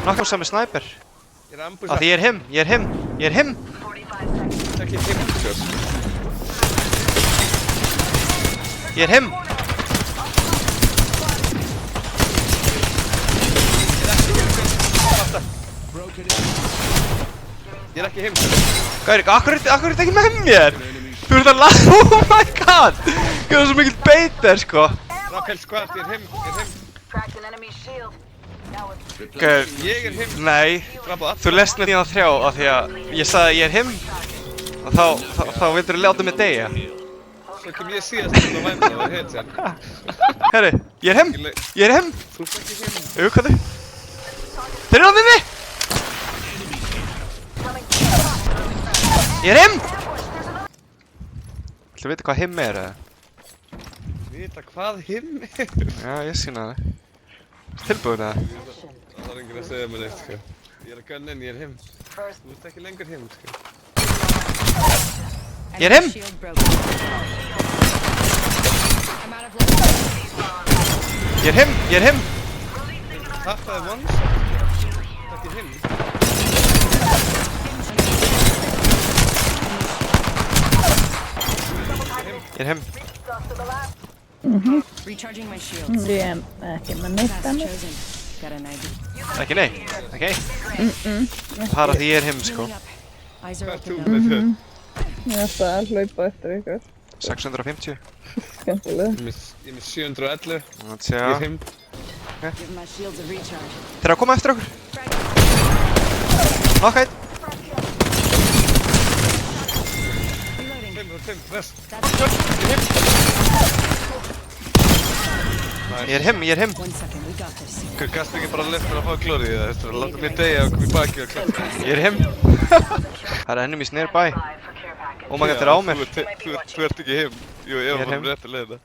Nokkuð sem snæper. Ég ambusha. Því ég er him. Ekki him, Tjós. Ég er him. Ég er ekki him. Gaurik, akkur er þetta ekki með mér? Þú ert að laga, oh my god! Þú er svo mikill beiter, sko. Rakel, skvært, ég er him. Gaur, Ég er him. nei. Drapa Þú lest með þína þrjá af því að ég sagði að ég er him. Og þá vildur þú láta mig deyja. Svo kem ég síðast að vænta og heit sér. Herri, ég er him. Ég er him. Þú ert ekki him. Hvað þau? Þeir eru á minni! Ég er him! Ætlu að vita hvað him er, eða? Vita hvað him er? Já, ég sína það. Tilbúin, eða? Það var enginn að segja mér neitt, sko. Ég er að gunna en ég er him. Þú ert ekki lengur him, sko. Ég er him! Ég er him! Tappaði once. Þú ert ekki him. Ég er him. Recharging my shields. Ég er ekki með neitt Task annað. chosen. Got an ID. Ekki nei, ok? Það er að því ég er him, sko. Eyes are Hvað ert þú open now. með þau? Ég ætla að hlaupa eftir ykkur. 650. Skemmtilega. Ég er með 711. Let's Ég see. er him. Give my shields a recharge. Þeir eru að koma eftir okkur. Nokka einn. Reloading. Him, him, rest. Ég er him. One second, we got this. Hver gast ekki bara lefnir að fá glórið eða þetta er að láta mig deyja og koma í baki og klappa. Ég er him. Það er enemies nearby. Oh my god, þeir eru á mér. Þú ert ekki him. Jú, ég Ég er var him. bara rétt að leiða.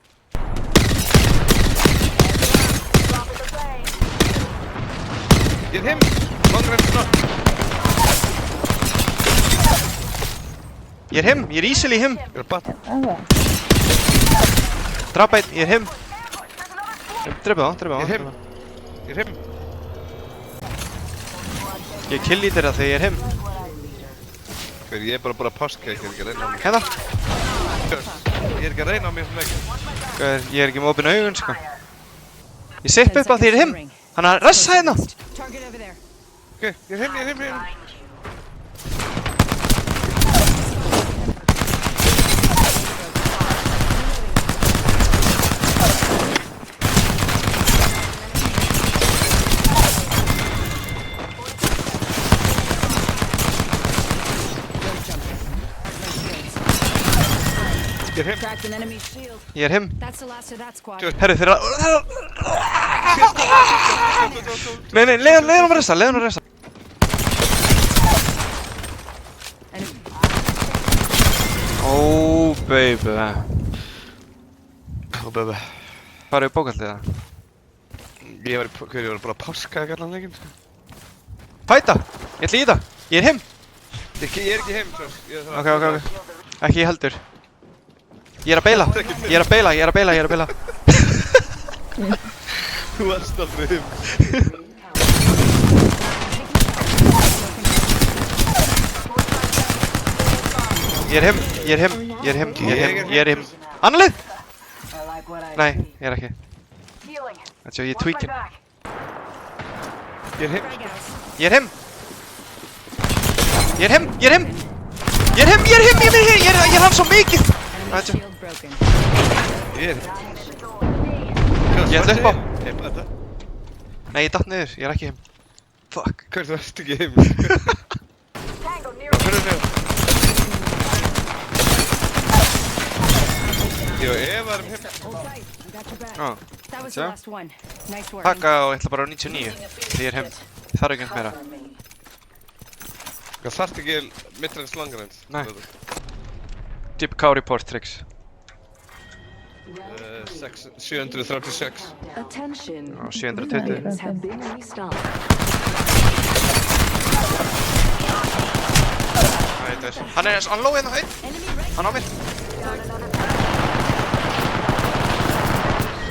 Ég er him! Langar henni snart. Ég er him. Ég er easily him. Ég er að batta. Drapa einn. Ég er him. Drepa þá. Ég er him. Ég er him. Ég killítir það þegar ég er him. Hver, ég er bara páska, ég er ekki að reyna á mig. Hérna. Ég er ekki að reyna á mig svona ekki. Ég er ekki með opin augun, sko. Ég sippi upp á því ég er him. Hann að ressa hérna. Target over there. Ok, ég er him. Ég er him. Cracked an enemy shield. Ég er him. That's the last of that squad. Herru, þeir eru að... Nei, leiðum að ressa. Enemy. Oh, baby. Ó, bebe. Hvað eru bókaldið það? Ég var bara að páska ekki allan leikinn. Fæta! Ég ætla í það. Ég er him. Ég er ekki him, svo. Ok. Ekki ég heldur. Ég er að beila. Ég er að beila. Þú varst aldrei him. Ég er him. Annar lið! Nei, ég er ekki. Þetta ég er tweaking. Ég er him. Ég er him. Ég er hann svo mikið. Enemy shield broken. Ég er him. Ég ætla upp á. Him, þetta. Nei, ég datt niður. Ég er ekki him. Fuck. Hver, þú ert ekki him. Fyrir niður. Jú, ég var him. Hold tight. We got your back. Já. That was the Yeah. last one. Nice work. Taka og ég ætla bara á 99. Því ég er him. Það er ekki meira. Hvað þarft ekki mittrens langar eins? Nei. Deep Cow Report tricks. 736. Attention. Já, 720. Lanes have been restocked. Hann lóð hérna einn. Hann á mér.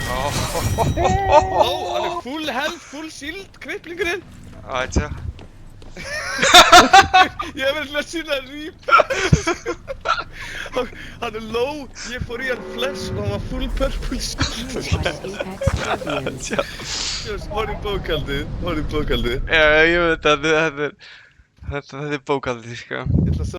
Ó, hann er full health, full shield, kriplingurinn. Aðja. Ég hef verið að sína rýpa. Hann er low, ég fór í hann flash og hann var full purple. Apex Champions. Horfðu bókaldið. Já, ég veit að þetta er bókaldið, sko. Ég ætla að